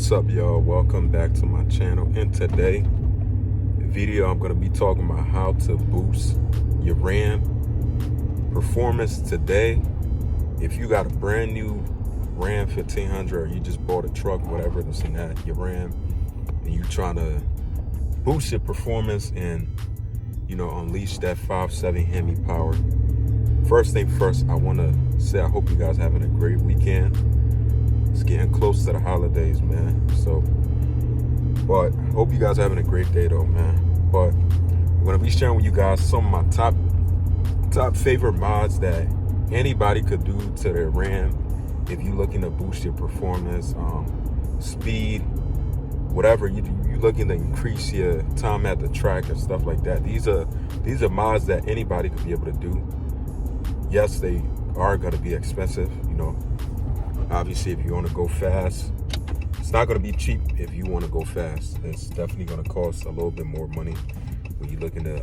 What's up, y'all? Welcome back to my channel. In today video, I'm going to be talking about how to boost your RAM performance today. If you got a brand new Ram 1500 or you just bought a truck, whatever that's in that, your Ram, and you trying to boost your performance and unleash that 5.7 Hemi power. First thing first, I want to say I hope you guys having a great weekend. It's getting close to the holidays, man. But I hope you guys are having a great day though, man. But I'm gonna be sharing with you guys some of my top favorite mods that anybody could do to their RAM if you're looking to boost your performance, speed, whatever you're looking to increase your time at the track and stuff like that. These are mods that anybody could be able to do. Yes, they are gonna be expensive, Obviously, if you want to go fast, it's not going to be cheap. If you want to go fast, it's definitely going to cost a little bit more money when you're looking to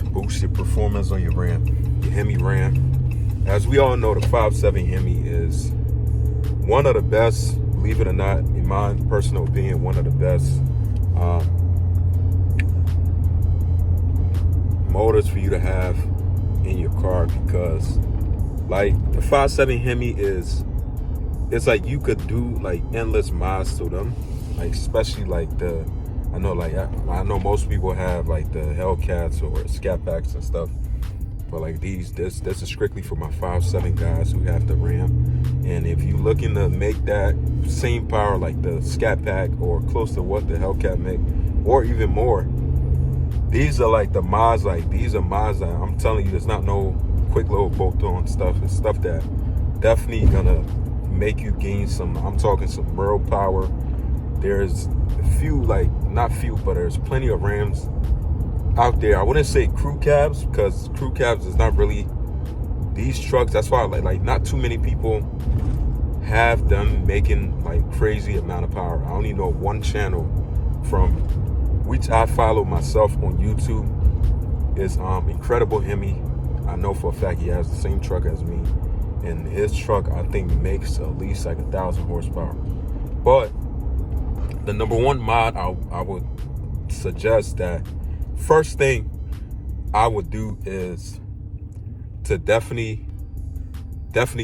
boost your performance on your RAM, your Hemi RAM. As we all know, the 5.7 Hemi is one of the best, believe it or not, in my personal opinion, one of the best motors for you to have in your car, because like the 5.7 Hemi it's like you could do like endless mods to them, like especially like I know most people have like the Hellcats or Scat Packs and stuff, but like this is strictly for my 5.7 guys who have the RAM. And if you're looking to make that same power like the Scat Pack or close to what the Hellcat make, or even more, these are like the mods. Like these are mods that I'm telling you, there's not no quick load bolt-on stuff. It's stuff that definitely gonna make you gain some, I'm talking some real power. There's a few, like not few, but there's plenty of Rams out there. I wouldn't say crew cabs, because crew cabs is not really these trucks. That's why like not too many people have them making like crazy amount of power. I only know one channel from which I follow myself on YouTube is Incredible Hemi. I know for a fact he has the same truck as me, and his truck I think makes at least like 1,000 horsepower. But the number one mod I would suggest, that first thing I would do is to definitely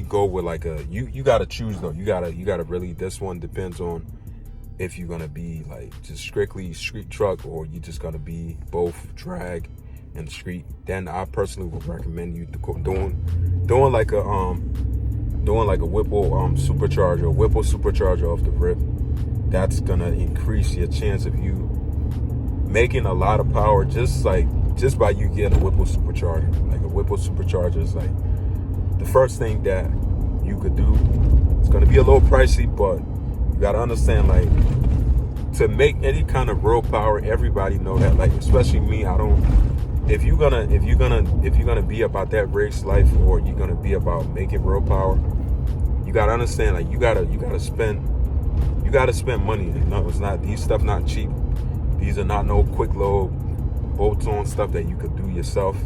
go with like you gotta choose though. You gotta really, this one depends on if you're gonna be like just strictly street truck or you just gonna be both drag and street. Then I personally would recommend you doing like a Whipple supercharger off the rip. That's gonna increase your chance of you making a lot of power just by you getting a Whipple supercharger. Like a Whipple supercharger is like the first thing that you could do. It's gonna be a little pricey, but you gotta understand, like, to make any kind of real power, everybody know that, like especially me, if you're gonna be about that race life, or you're gonna be about making real power, you gotta understand, like you gotta spend money. No, it's not, these stuff not cheap. These are not no quick load bolt-on stuff that you could do yourself,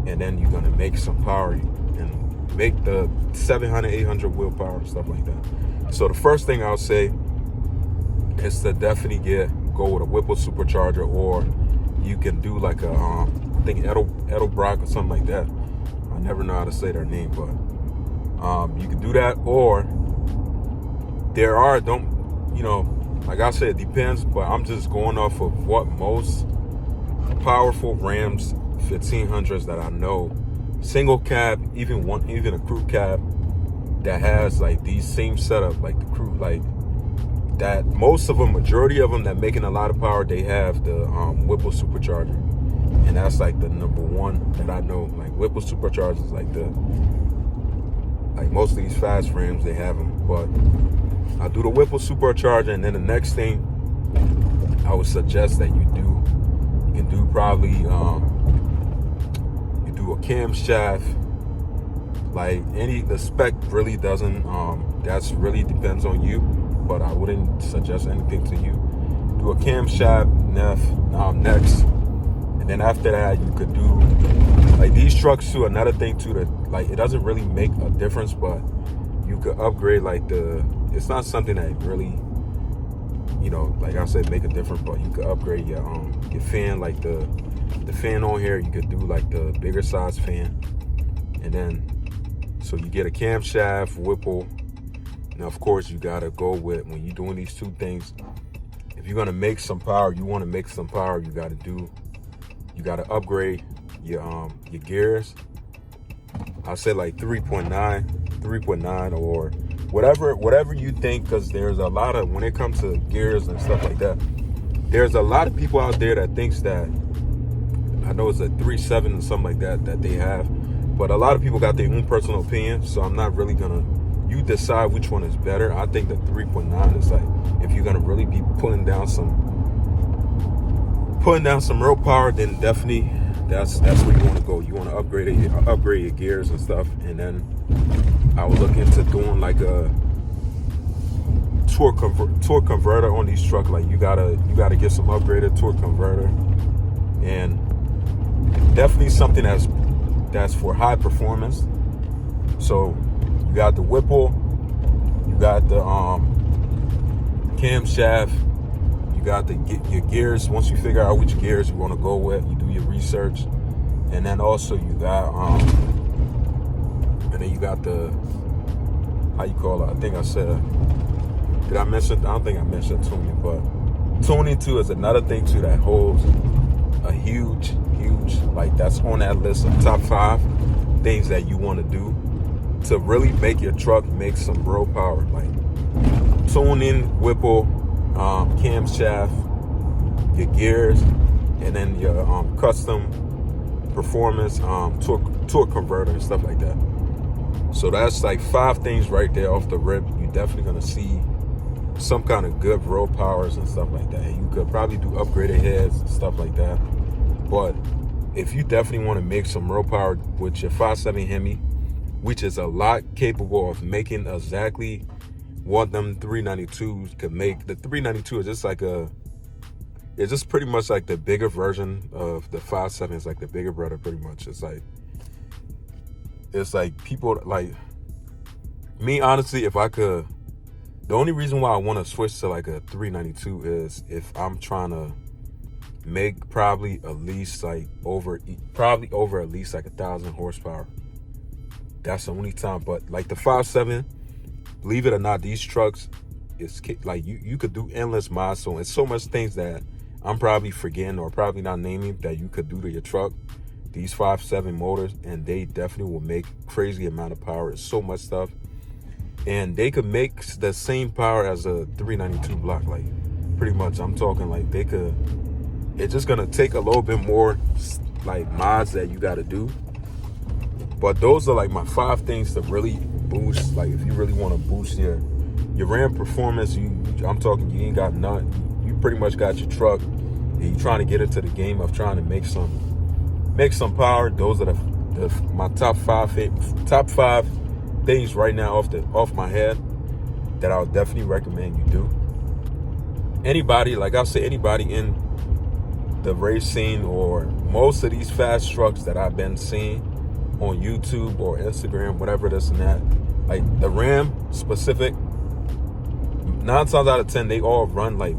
and then you're gonna make some power and make the 700, 800 wheel power and stuff like that. So the first thing I'll say is to definitely go with a Whipple supercharger, or you can do like a I think Edelbrock or something like that. I never know how to say their name, but you can do that. Or there are, like I said, it depends, but I'm just going off of what most powerful Rams 1500s that I know, single cab, even a crew cab that has like these same setup, like the crew, like that, most of them, majority of them that making a lot of power, they have the Whipple supercharger, and that's like the number one that I know. Like Whipple superchargers, like most of these fast Rams, they have them. But I do the Whipple supercharger, and then the next thing I would suggest that you can do probably you do a camshaft. Like the spec really doesn't, that's really depends on you, but I wouldn't suggest anything to you. Do a camshaft next, and then after that you could do like these trucks too. Another thing too, that like it doesn't really make a difference, but you could upgrade like it's not something that really, like I said, make a difference, but you could upgrade your fan, like the fan on here. You could do like the bigger size fan, and then so you get a camshaft, Whipple. Now of course you gotta go with, when you're doing these two things, if you're gonna make some power, you gotta upgrade your gears. I said like 3.9 or whatever you think, because there's a lot of, when it comes to gears and stuff like that, there's a lot of people out there that thinks that, I know it's a 3.7 or something like that they have, but a lot of people got their own personal opinion, so I'm not really gonna, you decide which one is better. I think the 3.9 is like, if you're gonna really be putting down some real power, then definitely that's where you want to go. You want to upgrade your gears and stuff. And then I would look into doing like a torque converter on these trucks. Like you gotta get some upgraded torque converter, and definitely something that's for high performance. So you got the Whipple, you got the camshaft, you got your gears. Once you figure out which gears you want to go with, you do your research, and then also you got the, how you call it? I think I said, did I mention? I don't think I mentioned tuning, but tuning too is another thing too that holds a huge, like that's on that list of top 5 things that you want to do to really make your truck make some real power. Like tuning, Whipple, camshaft, your gears, and then your custom performance torque converter and stuff like that. So that's like 5 things right there off the rip. You're definitely gonna see some kind of good raw powers and stuff like that. And you could probably do upgraded heads and stuff like that. But if you definitely want to make some real power with your 5.7 Hemi, which is a lot capable of making exactly what them 392s could make. The 392 is just like it's just pretty much like the bigger version of the 5.7. It's like the bigger brother, pretty much. It's like people like me, honestly, if I could, the only reason why I want to switch to like a 392 is if I'm trying to make probably at least like over at least like 1,000 horsepower. That's the only time. But like the 5.7, believe it or not, these trucks, it's like you could do endless miles. So it's so much things that I'm probably forgetting or probably not naming that you could do to your truck. These 5.7 motors, and they definitely will make crazy amount of power. It's so much stuff, and they could make the same power as a 392 block. Like pretty much, I'm talking like they could. It's just gonna take a little bit more like mods that you got to do. But those are like my 5 things to really boost. Like if you really want to boost your Ram performance, I'm talking you ain't got none. You pretty much got your truck, and you trying to get into the game of trying to make some power. Those are my top five things right now off my head that I would definitely recommend you do. Anybody, like I said, anybody in the race scene or most of these fast trucks that I've been seeing on YouTube or Instagram, whatever this and that, like the Ram specific, 9 times out of 10 they all run like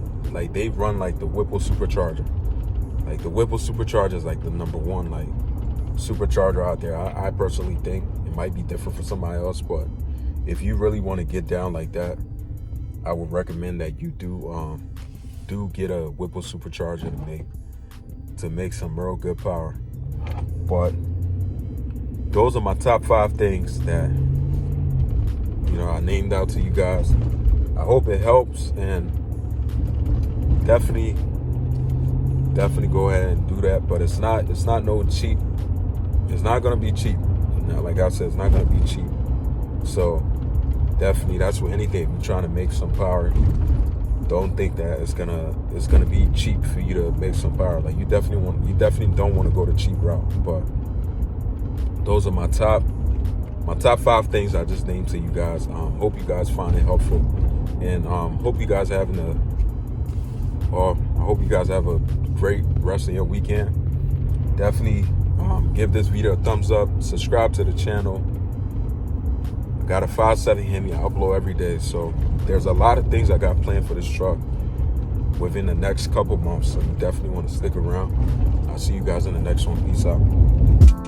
they run like the Whipple supercharger. Like the Whipple supercharger is like the number 1 like supercharger out there. I personally think it might be different for somebody else, but if you really want to get down like that, I would recommend that you do get a Whipple supercharger to make some real good power. But those are my top 5 things that I named out to you guys. I hope it helps, and definitely go ahead and do that. But it's not no cheap. It's not gonna be cheap. Now, like I said, it's not gonna be cheap. So definitely, that's with anything. If you're trying to make some power, don't think that it's gonna be cheap for you to make some power. Like you definitely don't want to go the cheap route. But those are my top 5 things I just named to you guys. Hope you guys find it helpful, and hope you guys have a great rest of your weekend. Definitely give this video a thumbs up, subscribe to the channel, Got a 5.7 Hemi. I upload every day. So there's a lot of things I got planned for this truck within the next couple months. So you definitely want to stick around. I'll see you guys in the next one. Peace out.